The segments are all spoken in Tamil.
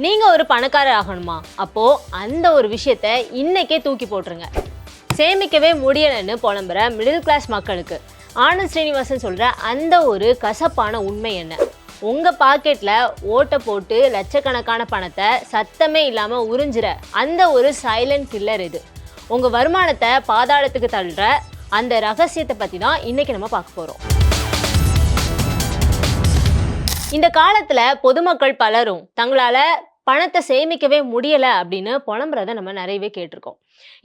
நீங்க ஒரு பணக்காரர் ஆகணுமா? அப்போ அந்த ஒரு விஷயத்த இன்னைக்கே தூக்கி போட்டுருங்க. சேமிக்கவே முடியலன்னு புலம்புற மிடில் கிளாஸ் மக்களுக்கு ஆனந்த் ஸ்ரீனிவாசன் சொல்ற அந்த ஒரு கசப்பான உண்மை என்ன? உங்க பாக்கெட்ல ஓட்ட போட்டு லட்சக்கணக்கான பணத்தை சத்தமே இல்லாம உறிஞ்சுற அந்த ஒரு சைலண்ட் கில்லர் இது. உங்க வருமானத்தை பாதாளத்துக்கு தள்ளுற அந்த ரகசியத்தை பத்தி தான் இன்னைக்கு நம்ம பார்க்க போறோம். இந்த காலத்துல பொதுமக்கள் பலரும் தங்களால பணத்தை சேமிக்கவே முடியல அப்படின்னு புலம்புறத நம்ம நிறையவே கேட்டிருக்கோம்.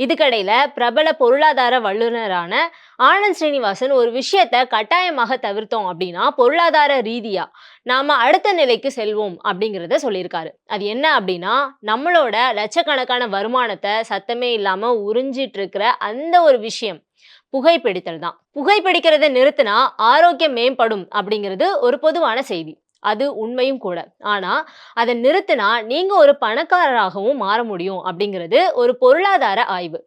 இதுக்கடையில பிரபல பொருளாதார வல்லுநரான ஆனந்த் ஸ்ரீனிவாசன் ஒரு விஷயத்த கட்டாயமாக தவிர்த்தோம் அப்படின்னா பொருளாதார ரீதியா நாம அடுத்த நிலைக்கு செல்வோம் அப்படிங்கிறத சொல்லியிருக்காரு. அது என்ன அப்படின்னா, நம்மளோட லட்சக்கணக்கான வருமானத்தை சத்தமே இல்லாம உறிஞ்சிட்டு இருக்கிற அந்த ஒரு விஷயம் புகைப்பிடித்தல் தான். புகைப்பிடிக்கிறத நிறுத்தினா ஆரோக்கியம் மேம்படும் அப்படிங்கிறது ஒரு பொதுவான செய்தி. அது உண்மையும் கூட. ஆனா அதை நிறுத்தினா நீங்க ஒரு பணக்காரராகவும் மாற முடியும் அப்படிங்கிறது ஒரு பொருளாதார ஆய்வு.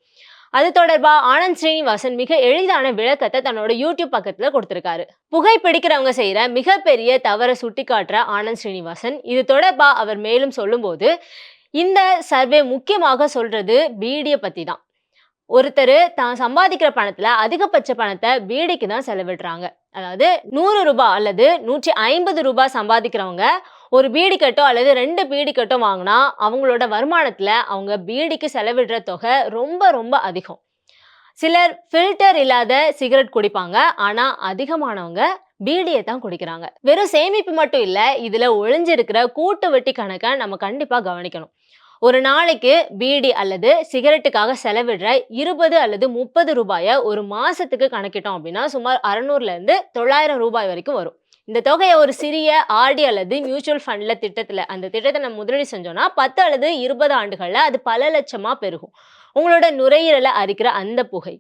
அது தொடர்பா ஆனந்த் ஸ்ரீனிவாசன் மிக எளிதான விளக்கத்தை தன்னோட யூடியூப் பக்கத்துல கொடுத்திருக்காரு. புகைப்பிடிக்கிறவங்க செய்யற மிகப்பெரிய தவறை சுட்டி காட்டுற ஆனந்த் ஸ்ரீனிவாசன் இது தொடர்பா அவர் மேலும் சொல்லும்போது, இந்த சர்வே முக்கியமாக சொல்றது பீடியை பத்தி தான். ஒருத்தர் தான் சம்பாதிக்கிற பணத்துல அதிகபட்ச பணத்தை பீடிக்கு தான் செலவிடுறாங்க. அதாவது 100 ரூபாய் அல்லது 150 ரூபாய் சம்பாதிக்கிறவங்க ஒரு பீடி கட்டோ அல்லது 2 பீடி கட்டோ வாங்கினா அவங்களோட வருமானத்துல அவங்க பீடிக்கு செலவிடுற தொகை ரொம்ப ரொம்ப அதிகம். சிலர் ஃபில்டர் இல்லாத சிகரெட் குடிப்பாங்க. ஆனா அதிகமானவங்க பீடியை தான் குடிக்கிறாங்க. வெறும் சேமிப்பு மட்டும் இல்ல, இதுல ஒளிஞ்சிருக்கிற கூட்டு வட்டி கணக்கை நம்ம கண்டிப்பா கவனிக்கணும். ஒரு நாளைக்கு பீடி அல்லது சிகரெட்டுக்காக செலவிடுற 20 அல்லது 30 ரூபாயை ஒரு மாசத்துக்கு கணக்கிட்டோம் அப்படின்னா சுமார் 600 இருந்து 900 ரூபாய் வரைக்கும் வரும். இந்த தொகையை ஒரு சிறிய ஆர்டி அல்லது மியூச்சுவல் ஃபண்ட்ல அந்த திட்டத்தை நம்ம முதலீடு செஞ்சோம்னா 10 அல்லது 20 ஆண்டுகள்ல அது பல லட்சமா பெருகும். உங்களோட நுரையீரலை அரிக்கிற அந்த புகை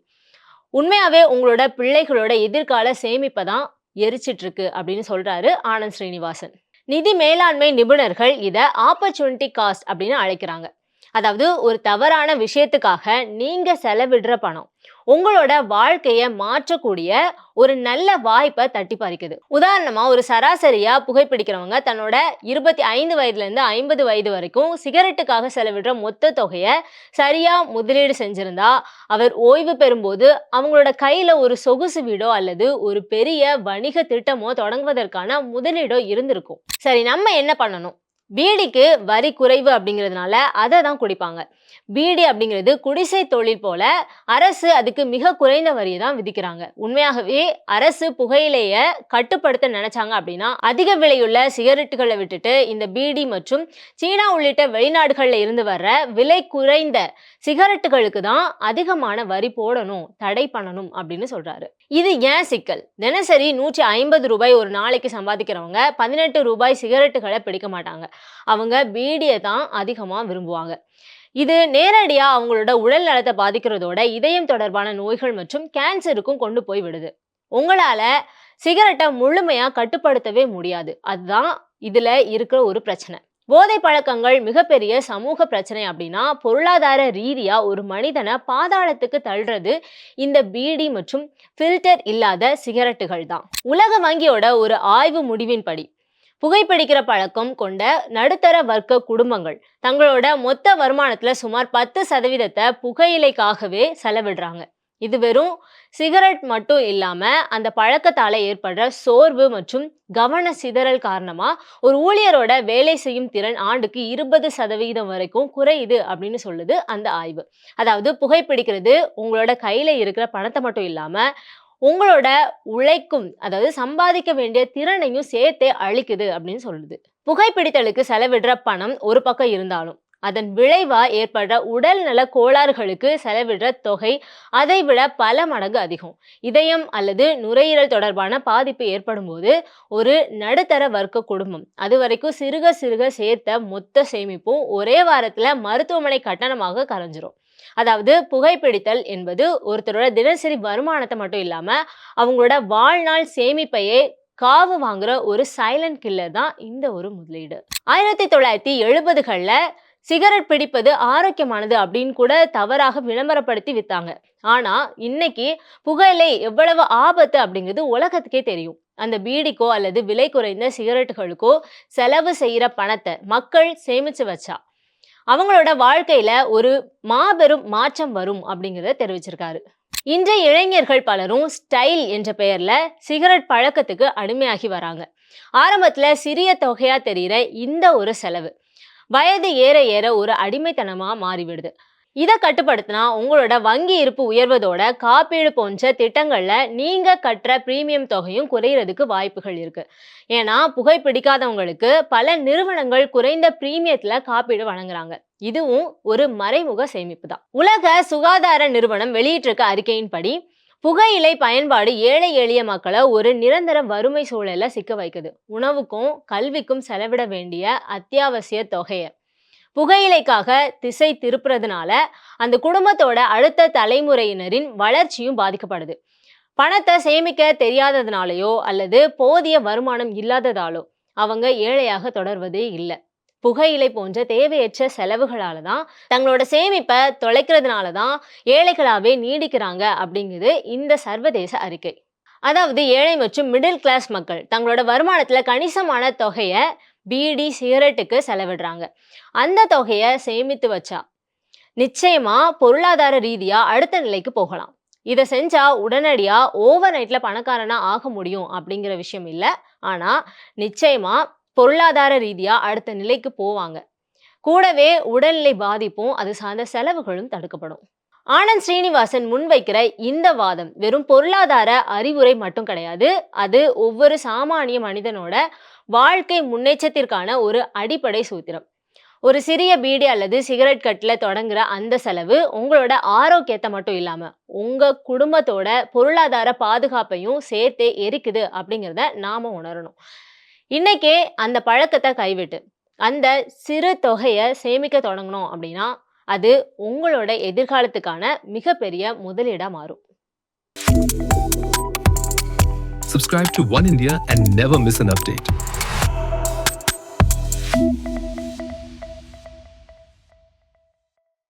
உண்மையாவே உங்களோட பிள்ளைகளோட எதிர்கால சேமிப்பை தான் எரிச்சிட்டு இருக்கு அப்படின்னு சொல்றாரு ஆனந்த் ஸ்ரீனிவாசன். நிதி மேலாண்மை நிபுணர்கள் இதை ஆப்பர்ச்சுனிட்டி காஸ்ட் அப்படின்னு அழைக்கிறாங்க. அதாவது ஒரு தவறான விஷயத்துக்காக நீங்க செலவிடுற பணம் உங்களோட வாழ்க்கையை மாற்றக்கூடிய ஒரு நல்ல வாய்ப்பை தட்டி பறிக்குது. உதாரணமா ஒரு சராசரியா புகைப்பிடிக்கிறவங்க தன்னோட 25 வயதுல இருந்து 50 வயது வரைக்கும் சிகரெட்டுக்காக செலவிடுற மொத்த தொகையை சரியா முதலீடு செஞ்சிருந்தா அவர் ஓய்வு பெறும்போது அவங்களோட கையில ஒரு சொகுசு வீடோ அல்லது ஒரு பெரிய வணிக திட்டமோ தொடங்குவதற்கான முதலீடோ இருந்திருக்கும். சரி, நம்ம என்ன பண்ணணும்? பீடிக்கு வரி குறைவு அப்படிங்கிறதுனால அதை தான் குடிப்பாங்க. பீடி அப்படிங்கிறது குடிசை தொழில் போல அரசு அதுக்கு மிக குறைந்த வரியை தான் விதிக்கிறாங்க. உண்மையாகவே அரசு புகையிலைய கட்டுப்படுத்த நினைச்சாங்க அப்படின்னா அதிக விலையுள்ள சிகரெட்டுகளை விட்டுட்டு இந்த பீடி மற்றும் சீனா உள்ளிட்ட வெளிநாடுகள்ல இருந்து வர்ற விலை குறைந்த சிகரெட்டுகளுக்கு தான் அதிகமான வரி போடணும், தடை பண்ணணும் அப்படின்னு சொல்றாரு. இது ஏன் சிக்கல்? தினசரி 150 ரூபாய் ஒரு நாளைக்கு சம்பாதிக்கிறவங்க 18 ரூபாய் சிகரெட்டுகளை பிடிக்க மாட்டாங்க. அவங்க பீடியை தான் அதிகமா விரும்புவாங்க. இது நேரடியா அவங்களோட உடல் நலத்தை பாதிக்கிறதோட இதயம் தொடர்பான நோய்கள் மற்றும் கேன்சருக்கும் கொண்டு போய் விடுது. உங்களால சிகரெட்டை முழுமையா கட்டுப்படுத்தவே முடியாது. அதுதான் இதுல இருக்கிற ஒரு பிரச்சனை. போதை பழக்கங்கள் மிகப்பெரிய சமூக பிரச்சனை அப்படின்னா பொருளாதார ரீதியா ஒரு மனிதனை பாதாளத்துக்கு தள்ளுறது இந்த பீடி மற்றும் ஃபில்டர் இல்லாத சிகரெட்டுகள் தான். உலக வங்கியோட ஒரு ஆய்வு முடிவின்படி புகைப்பிடிக்கிற பழக்கம் கொண்ட நடுத்தர வர்க்க குடும்பங்கள் தங்களோட மொத்த வருமானத்துல சுமார் 10% புகையிலைக்காகவே செலவிடுறாங்க. இது வெறும் சிகரெட் மட்டும் இல்லாம அந்த பழக்கத்தால ஏற்படுற சோர்வு மற்றும் கவன சிதறல் காரணமா ஒரு ஊழியரோட வேலை செய்யும் திறன் ஆண்டுக்கு 20% வரைக்கும் குறையுது அப்படின்னு சொல்லுது அந்த ஆய்வு. அதாவது புகைப்பிடிக்கிறது உங்களோட கையில இருக்கிற பணத்தை மட்டும் இல்லாம உங்களோட உழைக்கும், அதாவது சம்பாதிக்க வேண்டிய திறனையும் சேர்த்தே அழிக்குது அப்படின்னு சொல்லுது. புகைப்பிடித்தலுக்கு செலவிடுற பணம் ஒரு பக்கம் இருந்தாலும் அதன் விளைவா ஏற்படுற உடல் நல கோளாறுகளுக்கு செலவிடுற தொகை அதை விட பல மடங்கு அதிகம். இதயம் அல்லது நுரையீரல் தொடர்பான பாதிப்பு ஏற்படும் போது ஒரு நடுத்தர வர்க்க குடும்பம் அது வரைக்கும் சிறுக சிறுக சேர்த்த மொத்த சேமிப்பும் ஒரே வாரத்துல மருத்துவமனை கட்டணமாக கரைஞ்சிரும். அதாவது புகைப்பிடித்தல் என்பது ஒருத்தரோட தினசரி வருமானத்தை மட்டும் இல்லாம அவங்களோட வாழ்நாள் சேமிப்பையே காவு வாங்குற ஒரு சைலண்ட் கில்லர் தான் இந்த ஒரு முதலீடு. 1970கள்ல சிகரெட் பிடிப்பது ஆரோக்கியமானது அப்படின்னு கூட தவறாக விளம்பரப்படுத்தி வித்தாங்க. ஆனா இன்னைக்கு புகையிலை எவ்வளவு ஆபத்து அப்படிங்கிறது உலகத்துக்கே தெரியும். அந்த பீடிக்கோ அல்லது விலை குறைந்த சிகரெட்டுகளுக்கோ செலவு செய்யற பணத்தை மக்கள் சேமிச்சு வச்சா அவங்களோட வாழ்க்கையில ஒரு மாபெரும் மாற்றம் வரும் அப்படிங்கிறத தெரிவிச்சிருக்காரு. இன்றைய இளைஞர்கள் பலரும் ஸ்டைல் என்ற பெயர்ல சிகரெட் பழக்கத்துக்கு அடிமையாகி வராங்க. ஆரம்பத்துல சிறிய தொகையா தெரிகிற இந்த ஒரு செலவு வயது ஏற ஏற ஒரு அடிமைத்தனமா மாறிவிடுது. இதை கட்டுப்படுத்தினா உங்களோட வங்கி இருப்பு உயர்வதோட காப்பீடு போன்ற திட்டங்கள்ல நீங்க கட்டுற பிரீமியம் தொகையும் குறையறதுக்கு வாய்ப்புகள் இருக்கு. ஏன்னா புகைப்பிடிக்காதவங்களுக்கு பல நிறுவனங்கள் குறைந்த பிரீமியத்துல காப்பீடு வழங்குறாங்க. இதுவும் ஒரு மறைமுக சேமிப்பு தான். உலக சுகாதார நிறுவனம் வெளியிட்டிருக்க அறிக்கையின்படி புகையிலை பயன்பாடு ஏழை எளிய மக்களை ஒரு நிரந்தர வறுமை சூழல சிக்க வைக்குது. உணவுக்கும் கல்விக்கும் செலவிட வேண்டிய அத்தியாவசிய தொகையை புகையிலைக்காக திசை திருப்புறதுனால அந்த குடும்பத்தோட அடுத்த தலைமுறையினரின் வளர்ச்சியும் பாதிக்கப்படுது. பணத்தை சேமிக்க தெரியாததுனாலயோ அல்லது போதிய வருமானம் இல்லாததாலோ அவங்க ஏழையாக தொடர்வதே இல்லை. புகையிலை போன்ற தேவையற்ற செலவுகளால தான் தங்களோட சேமிப்பை தொலைக்கிறதுனால தான் ஏழைகளாவே நீடிக்கிறாங்க அப்படிங்குது இந்த சர்வதேச அறிக்கை. அதாவது ஏழை மற்றும் மிடில் கிளாஸ் மக்கள் தங்களோட வருமானத்துல கணிசமான தொகையை பீடி சிகரெட்டுக்கு செலவிடுறாங்க. அந்த தொகையை சேமித்து வச்சா நிச்சயமா பொருளாதார ரீதியா அடுத்த நிலைக்கு போகலாம். இதை செஞ்சா உடனடியா ஓவர் நைட்ல பணக்காரனா ஆக முடியும் அப்படிங்கிற விஷயம் இல்லை. ஆனா நிச்சயமா பொருளாதார ரீதியா அடுத்த நிலைக்கு போவாங்க. கூடவே உடல்நிலை பாதிப்பும் அது சார்ந்த செலவுகளும் தடுக்கப்படும். ஆனந்த் ஸ்ரீனிவாசன் முன்வைக்கிற இந்த வாதம் வெறும் பொருளாதார அறிவுரை மட்டும் கிடையாது. அது ஒவ்வொரு சாமானிய மனிதனோட வாழ்க்கை முன்னேற்றத்திற்கான ஒரு அடிப்படை சூத்திரம். ஒரு சிறிய பீடி அல்லது சிகரெட் கட்டில் தொடங்குற அந்த செலவு உங்களோட ஆரோக்கியத்தை மட்டும் இல்லாம உங்க குடும்பத்தோட பொருளாதார பாதுகாப்பையும் சேர்த்தே எரிக்குது அப்படிங்கிறத நாம உணரணும். இன்னைக்கே அந்த பழக்கத்தை கைவிட்டு அந்த சிறு தொகையை சேமிக்க தொடங்கணும் அப்படின்னா அது உங்களோட எதிர்காலத்துக்கான மிகப்பெரிய முதலீடா மாறும். Subscribe to One India and never miss an update.